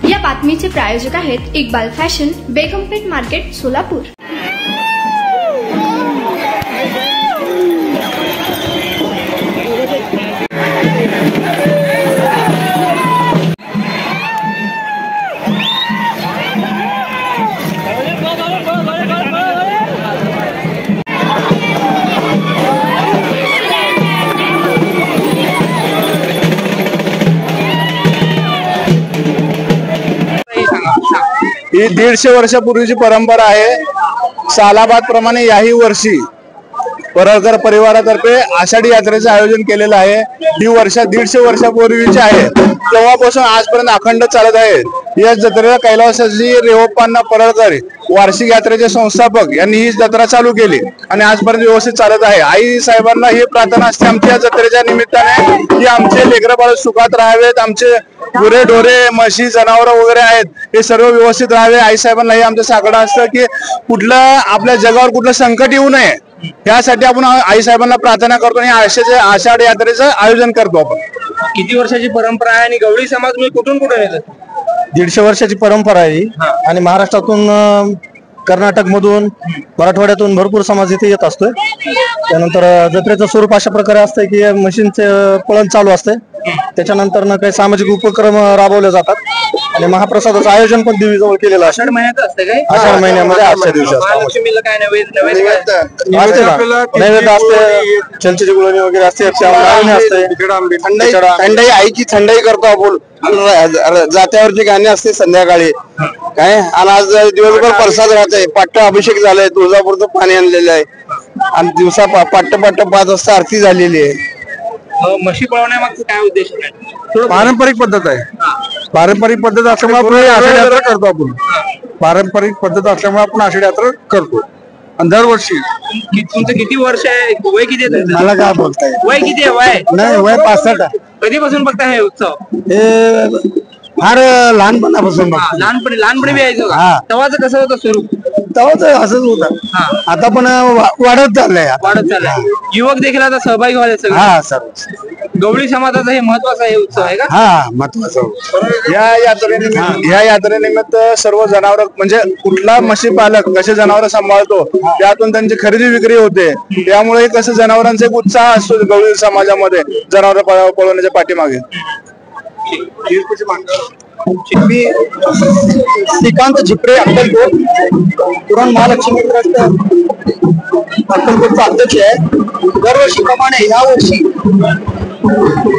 या बातमीचे प्रायोजक आहेत इक्बाल फॅशन, बेगमपेठ मार्केट, सोलापूर। ही 150 वर्षापूर्वीची परंपरा आहे। सालाबाद प्रमाणे याही वर्षी परळकर परिवारातर्फे आषाढी यात्रेचे आयोजन केलेलं आहे। ही 150 वर्षापूर्वीची आहे, तेव्हापासून आजपर्यंत अखंड चालत आहे। या जत्रेला कैलासजी रेवप्पांना परळकर वार्षिक यात्रेचे संस्थापक यांनी ही जत्रा चालू केली आणि आजपर्यंत व्यवस्थित चालत आहे। आई साहेबांना ही प्रार्थना असते आमच्या जत्रेच्या निमित्ताने की आमचे लेकरं बाळ सुखात राहावेत, आमचे गुरे ढोरे म्हशी जनावर वगैरे आहेत हे सर्व व्यवस्थित राहावे। आई साहेबांना हे आमचं साकडं असतं की कुठलं आपल्या जगावर कुठलं संकट येऊ नये, यासाठी आपण आई साहेबांना प्रार्थना करतो आणि आषाढी यात्रेचं आयोजन करतो। आपण किती वर्षाची परंपरा आहे आणि गवळी समाज तुम्ही कुठून कुठून येतात? 150 वर्षाची परंपरा आहे आणि महाराष्ट्रातून, कर्नाटक मधून, मराठवाड्यातून भरपूर समाज इथे येत असतोय। त्यानंतर जत्रेचं स्वरूप अशा प्रकारे असतं की मशीनचे पळण चालू असते, त्याच्यानंतर काही सामाजिक उपक्रम राबवले जातात आणि महाप्रसादाचं आयोजन पण देवीजवळ केलेलं असतं। आषाढ महिन्यात असते काय? आषाढ महिन्यामध्ये आजच्या दिवशी महालक्ष्मीला काय नैवेद्य असते, चंचीची गुळणी वगैरे असते, थंडाई आईची थंडाई करतो आपण। जात्यावरची गाणी असते संध्याकाळी काय, आणि आज दिवसभर प्रसाद राहते। पाट्ट अभिषेक झालाय, तुळजापूरचं पाणी आणलेलं आहे आणि दिवसा पाट्ट 5 वाजता आरती झालेली आहे। म्हशी पळवण्यामागचा काय उद्देश आहे? पारंपरिक पद्धत आहे। पारंपरिक पद्धत असल्यामुळे आषाढी यात्रा करतो आपण। पारंपरिक पद्धत असल्यामुळे आपण आषाढी यात्रा करतो आणि दरवर्षी। तुमचं किती वर्ष आहे? वय किती आहे? मला काय बोलताय? वय किती आहे? वय नाही, वय 65 आहे। कधीपासून बघता हे उत्सव? हे फार लहानपणापासून लहानपणी बी यायचं का? तेव्हाच कसं होतं स्वरूप? तेव्हाच असंच होतं, आता पण वाढत चाललंय। युवक देखील आता सहभागी व्हायला सगळं। हा सर, गवळी समाजाचा हे महत्वाचा हे उत्सव आहे का? हा महत्वाचं। या यात्रेनिमित्त सर्व जनावर म्हणजे कुठला म्हशी पालक कसे जनावर सांभाळतो त्यातून त्यांची खरेदी विक्री होते। त्यामुळे कसं जनावरांचा एक उत्साह असतो गवळी समाजामध्ये जनावर पळवण्याच्या पाठीमागे। मी श्रीकांत झिपरे, अक्कलकोट, पुरण महालक्ष्मी ट्रस्ट अक्कलकोटचा अध्यक्ष आहे। दरवर्षीप्रमाणे यावर्षी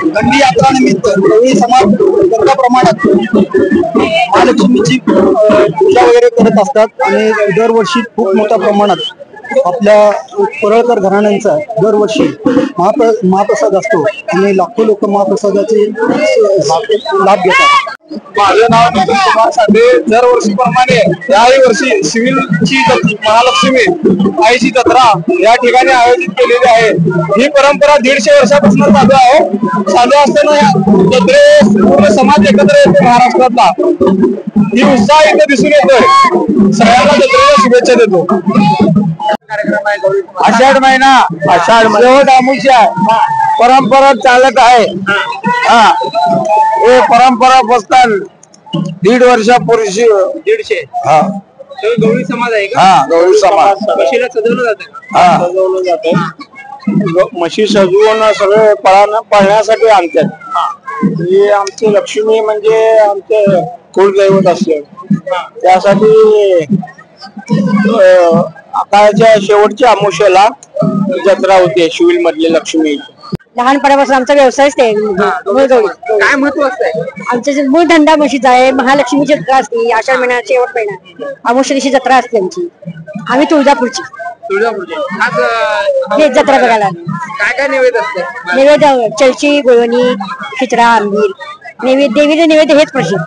दंडी यात्रा निमित्त गवळी समाज मोठ्या प्रमाणात महालक्ष्मीची पूजा वगैरे करत असतात आणि दरवर्षी खूप मोठ्या प्रमाणात आपल्या परळकर घराण्यांचा दरवर्षी महाप्रसाद असतो आणि लाखो लोक महाप्रसादाचे लाभ घेतात। माझं नाव नितीन कुमार साठे। दरवर्षीप्रमाणे याही वर्षी सिव्हिलची महालक्ष्मी आईची जत्रा या ठिकाणी आयोजित केलेली आहे। ही परंपरा 150 वर्षापासून चालू आहे। चालू असताना या जत्रेस पूर्ण समाज एकत्र येतो महाराष्ट्रातला। ही उत्साह इथे दिसून येतोय। सगळ्यांना जत्रेला शुभेच्छा देतो। आषाढ महिना, शेवट अमुष्या परंपरा चालत आहे। हे परंपरा बसताना 1.5 वर्षापूर्वी 150 हा गवळी समाज आहे का? हा गवळी समाज। म्हशीला सजवलं जातं? हा सजवलं जातं। म्हशी सजवून सगळे पळण्यासाठी आणतात। हे आमचे लक्ष्मी म्हणजे आमचे कुलदैवत असते, त्यासाठी आकाळाच्या शेवटच्या अमावस्येला जत्रा होते शिवील मधले लक्ष्मी। लहानपणापासून आमचा व्यवसायच ते काय महत्व असतंय? आमच्या मूळ धंदा म्हशीचा आहे। महालक्ष्मीची जत्रा असते आषाढ महिना, शेवट महिना, अमावस्या दिवशी जत्रा असते आमची। आम्ही तुळजापूरची हे जत्रा बघायला। काय नैवेद्य असतं? नैवेद्य चलची, गुळवणी, खिचडा, आंबील, नैवेद्य देवीचं नैवेद्य हेच प्रसिद्ध।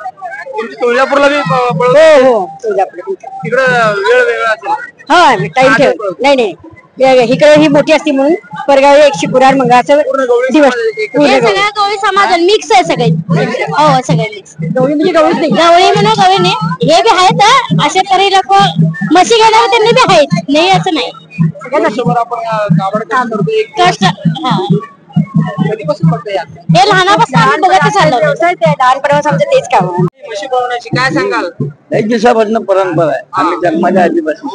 तुळजापूरला बी? हो, तुळजापूर तिकडं वेळ वेगळा असेल? हा, टाइम ठेव। नाही, इकडे ही मोठी असते म्हणून परगावी 100 पुरार मंगळाचं दिवस। सगळ्या गवळी समाज मिक्स आहे सगळे। हो, सगळे मिक्स। गवळी म्हणजे गवळीच नाही, गवळी म्हणा गवळी नाही, हे बी आहेत। अशा तरी लोक म्हशी घेणार त्यांनी बी आहेत, नाही असं नाही। आपण कष्ट कधीपासून बघताय यात्रा? हे लहानापासून आम्ही बघतच आलो. लहानपणापासून आमचं तेच काम आहे. म्हशी पळवण्याची काय सांगाल? एक दिवसापासून परंपरा आहे. आम्ही जन्माच्या आधीपासून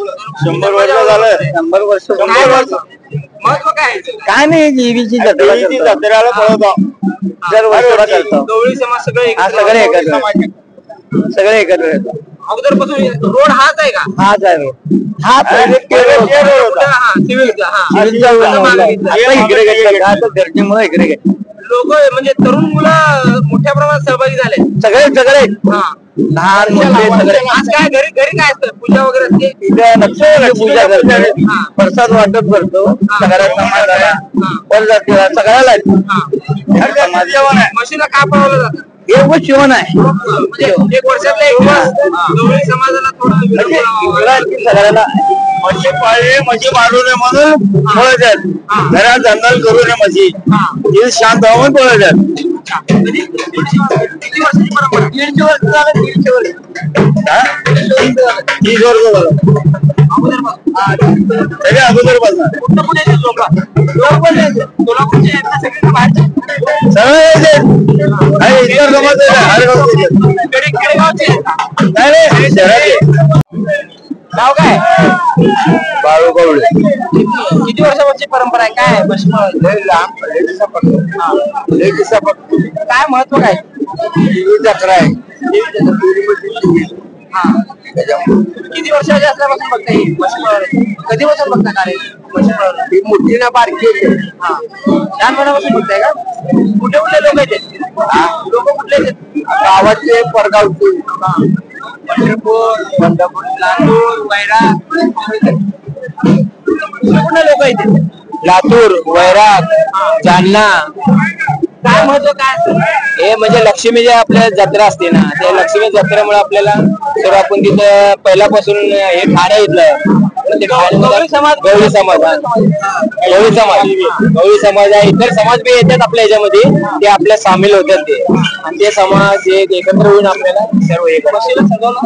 100 वर्ष झालं. 100 वर्ष काय महत्व काय आहे? काय नाही, देवीची जत्रा करतो. जत्रेला पळवतो. दर वर्षाला करतो. गवळी समाज सगळे हा, सगळे एकत्र येतो. अगोदरपासून रोड हाच आहे का? हाच आहे रोड. हाच आहे. सिव्हिलचा सिव्हिलचा रोड नव्हता. आता इकडे घेतला. आता गर्दीमुळे इकडे घेतला. लोक म्हणजे तरुण मुलं मोठ्या प्रमाणात सहभागी झाले. सगळे हा. लहान मोठे सगळे. आज काय घरी घरी काय असतं? पूजा वगैरे असते? इथे लक्ष्मी पूजा करतो. प्रसाद वाटप करतो. सगळ्या समाजाला पण जातीला सगळ्याला म्हशीला काय पळवलं जातं? हे शिवण आहे. म्हणजे एक वर्षातला एक दिवस गवळी समाजाला थोडं विरोध करावा. सगळ्याला म्हशी पाळली, म्हशी मारू नये म्हणून पळतात. घरात जंगल करू नये म्हशी. हे शांत होऊन पळतात. किती वर्षाची परंपरा? 150 वर्ष झालं. 150 वर्ष. 30 वर्ष झालं. सगळे अगोदरपासून कुठं कुठे येतात लोक? सोलापूरचे आहेत ना सगळे बाहेरचे? सगळे इतर समाज खेडेगावचे आहेत का? नाही शहराचे. नाव काय? बाळू गवळे. किती वर्षापासूनची परंपरा आहे? काय आहे म्हशी पळवायची? काय महत्व काय? जत्रा आहे. किती वर्षाचे असल्यापासून बघताय म्हशी पळवण्याची? कधीपासून बघता काय म्हशी पळवण्याची? ही मोठी ना बारकी आहे. लहानपणापासून बघताय का? कुठे कुठले लोक येतात? लोक कुठले येतात? गावाचे परगावचे. पंढरपूर, लातूर, वैरा कुठले लोक येतात? लातूर, वैराग, जालना. काय महत्व काय असतं? हे म्हणजे लक्ष्मी जे आपल्या जत्रा असते ना, त्या लक्ष्मी जत्रेमुळे आपल्याला सर्व आपण तिथं पहिल्यापासून हे ठाणे इथलं गवळी समाज गवळी समाज आहे. इतर समाज बी येतात आपल्या ह्याच्यामध्ये, ते आपल्या सामील होतात ते, आणि ते समाज एक एकत्र होऊन आपल्याला सर्व हे म्हशीला सजवलं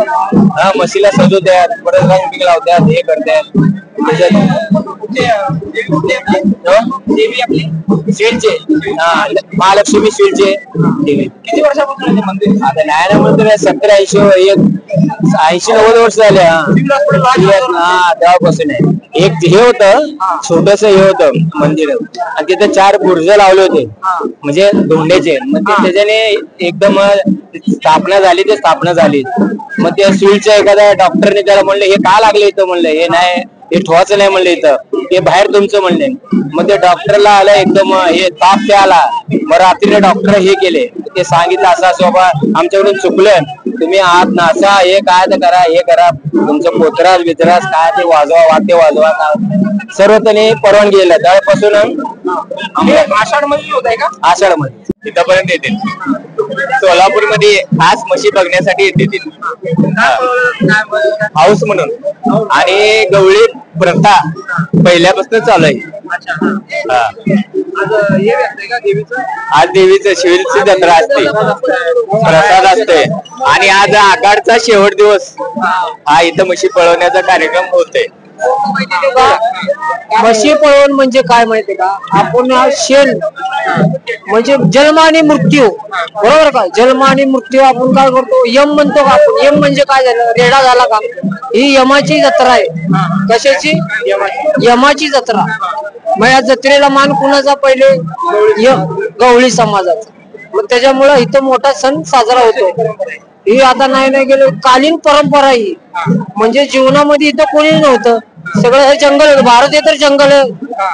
हा म्हशीला सजवतात, परत रंग बिंग लावतात, हे करतात. देवी आपली शिलचे महालक्ष्मी शिलचे देवी. किती वर्षापासून आहे ते मंदिर? आता नाही मंदिर 70-80-90 वर्ष झाले. हा तेव्हापासून आहे. एक हे होतं छोटस हे होतं मंदिर, आणि तिथे 4 बुर्ज लावले होते म्हणजे धोंड्याचे. मग ते त्याच्याने एकदम स्थापना झाली. मग त्या सुईचं एखाद्या डॉक्टरने त्याला म्हणलं हे का लागले इथं, म्हणलं हे नाही, हे ठेवायचं नाही म्हणलं इथं, हे बाहेर तुमचं म्हणले. मग ते डॉक्टरला आलं एकदम हे ताप ते आला. मग रात्रीने डॉक्टर हे केले, ते सांगितलं असं बाबा आमच्याकडून चुकलं, तुम्ही आत नाचा, हे काय तर करा, हे करा, तुमचं पोतरास बितरास काय ते वाजवा, वाद्य वाजवा, सर्व त्यांनी परवानगी दिल्या. त्यापासून आषाढ मध्ये होत आहे का? आषाढ मध्ये इथपर्यंत येते. सोलापूरमध्ये खास म्हशी बघण्यासाठी येते हाऊस म्हणून. आणि गवळी प्रथा पहिल्यापासून चालू आहे. आज देवीचं शिवलची जत्रा असते, प्रसाद असते, आणि आज आषाढचा शेवट दिवस हा इथं म्हशी पळवण्याचा कार्यक्रम होतोय. म्हशी पळवून म्हणजे काय माहितीये का, आपण शेण म्हणजे जन्म आणि मृत्यू, बरोबर का, जन्म आणि मृत्यू आपण काय करतो, यम म्हणतो का आपण. यम म्हणजे काय झालं, रेडा झाला का, ही यमाची जत्रा आहे. कशाची? यमाची जत्रा. मग या जत्रेला मान कुणाचा? पहिले गवळी समाजाचा. मग त्याच्यामुळे इथं मोठा सण साजरा होतो. ही आता नाही गेलो कालीन परंपरा ही, म्हणजे जीवनामध्ये इथं कोणी नव्हतं, सगळं हे जंगल होतं. भारत हे तर जंगल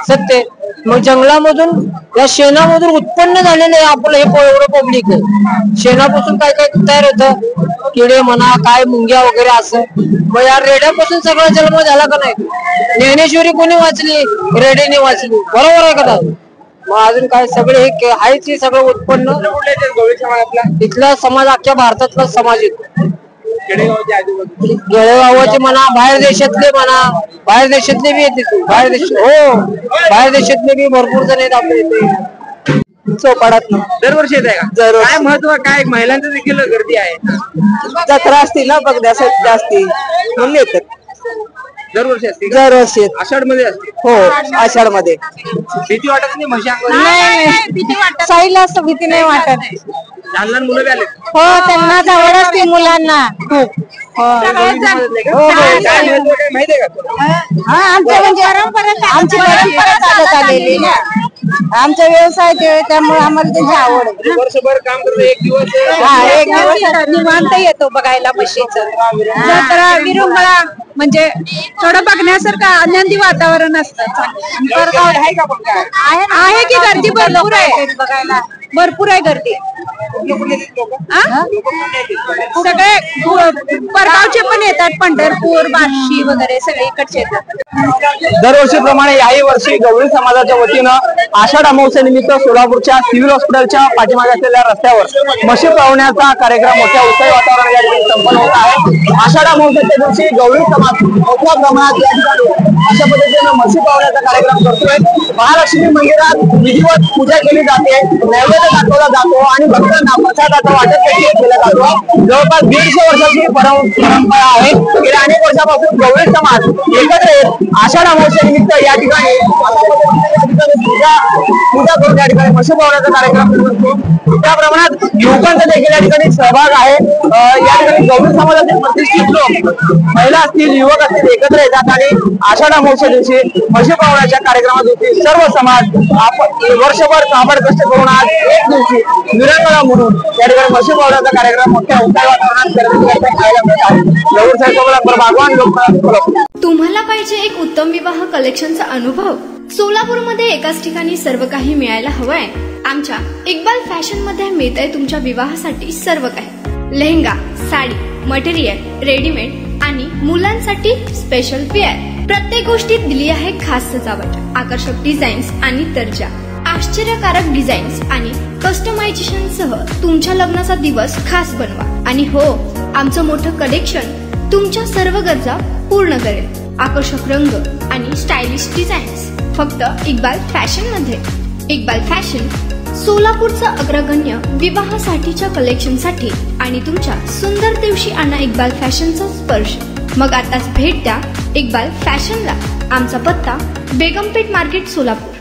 सत्य. मग जंगलामधून या शेणामधून उत्पन्न झालेलं आहे आपलं हे एवढं पब्लिक आहे. शेणापासून काय काय तयार होतं, किडे म्हणा, काय मुंग्या वगैरे असं. मग या रेड्यापासून सगळा जन्म झाला का नाही. ज्ञानेश्वरी कोणी वाचली? रेड्याने वाचली, बरोबर आहे का. मग अजून काय सगळे हे आहेच, हे सगळं उत्पन्न गवळी समाज आपला इथला समाज अख्ख्या भारतातला समाज येतो. खेडेगावचे म्हणा, बाहेर देशातले म्हणा, बाहेर देशातले बी येते. बाहेर देशातले बी भरपूर जण आहेत आपल्या इथे चौपाडात. दरवर्षी येत आहे का? काय महत्व काय? महिलांचं देखील गर्दी आहे. जत्रा असते ना बघण्यासाठी जास्ती, म्हणून येतात. दरवर्षी असते का? दरवर्षी आषाढ मध्ये असते. हो आषाढ मध्ये भीती वाटत नाही म्हशी अंगावर? नाही साईला असं भीती नाही वाटत. लहान लहान मुलं बी आले. हो त्यांना जवळ असते मुलांना खूप. काय माहितीये का तुला? हा आमच्या म्हणजे आमची परंपरा चालत आलेली ना. आमचा व्यवसाय ते त्यामुळे आम्हाला त्याची आवड आहे. वर्षभर काम करतो, एक दिवस एक दिवस निवांत येतो बघायला म्हशीचं. जत्रा विरंगुळा म्हणजे थोडं बघण्यासारखं आनंदी वातावरण असतं. आहे का पण काय? आहे की गर्दी भरपूर आहे बघायला. भरपूर आहे गर्दी. सगळे परगावचे पण येतात, पंढरपूर बार्शी वगैरे सगळे इकडचे येतात. दरवर्षीप्रमाणे याही वर्षी गवळी समाजाच्या वतीनं आषाढ अमावस्येनिमित्त सोलापूरच्या सिव्हिल हॉस्पिटलच्या पाठीमागे असलेल्या रस्त्यावर म्हशी पावण्याचा कार्यक्रम मोठ्या उत्साही वातावरण या ठिकाणी संपन्न होत आहे. आषाढ अमावस्येच्या दिवशी गवळी समाज मोठ्या प्रमाणात या ठिकाणी अशा पद्धतीनं म्हशी पावण्याचा कार्यक्रम करतोय. महालक्ष्मी मंदिरात विधिवत पूजा केली जाते, नैवेद्य दाखवला जातो आणि भक्तांना प्रसादाचा वाटप केला जातो. जवळपास 150 वर्षाची परंपरा आहे. गेल्या अनेक वर्षापासून गवळी समाज एकत्र येत आषाढ अमावस्येनिमित्त या ठिकाणी पूजा करून या ठिकाणी म्हशी पावण्याचा कार्यक्रम करतो. त्या प्रमाणात युवकांचा देखील या ठिकाणी सहभाग आहे. या ठिकाणी गवळी समाजाचे प्रतिष्ठित लोक, महिला असतील, युवक असतील, एकत्र येतात आणि आषाढ अमावस्या दिवशी म्हशी पावण्याच्या कार्यक्रमात दिवशी सर्व समाज वर्षभर काबड कष्ट करून आज एक दिवशी विरंगुळा म्हणून या ठिकाणी म्हशी पावण्याचा कार्यक्रम मोठ्या उत्साही वातावरणात खायला मिळत आहे. भगवान लोक तुम्हाला पाहिजे एक उत्तम विवाह कलेक्शनचा अनुभव? सोलापूरमध्ये एकाच ठिकाणी सर्व काही मिळायला हवंय. आमच्या इक्बाल फॅशन मध्ये मिळतंय तुमच्या विवाहासाठी सर्व काही. लेहंगा, साडी, मटेरियल, रेडीमेड आणि मुलांसाठी स्पेशल वेअर. प्रत्येक गोष्टीत दिली आहे खास सजावट, आकर्षक डिझाईन्स आणि दर्जा, आश्चर्यकारक डिझाईन्स आणि कस्टमायझेशन सह तुमच्या लग्नाचा दिवस खास बनवा. आणि हो, आमचं मोठं कलेक्शन तुमच्या सर्व गरजा पूर्ण करेल. आकर्षक रंग आणि स्टायलिश डिझाईन्स फक्त इक्बाल फॅशन मध्ये. इक्बाल फॅशन सोलापूरचं अग्रगण्य विवाहासाठीच्या कलेक्शनसाठी आणि तुमच्या सुंदर दिवशी आणा इक्बाल फॅशनचा स्पर्श. मग आताच भेट द्या इक्बाल फॅशनला. आमचा पत्ता बेगमपेठ मार्केट सोलापूर.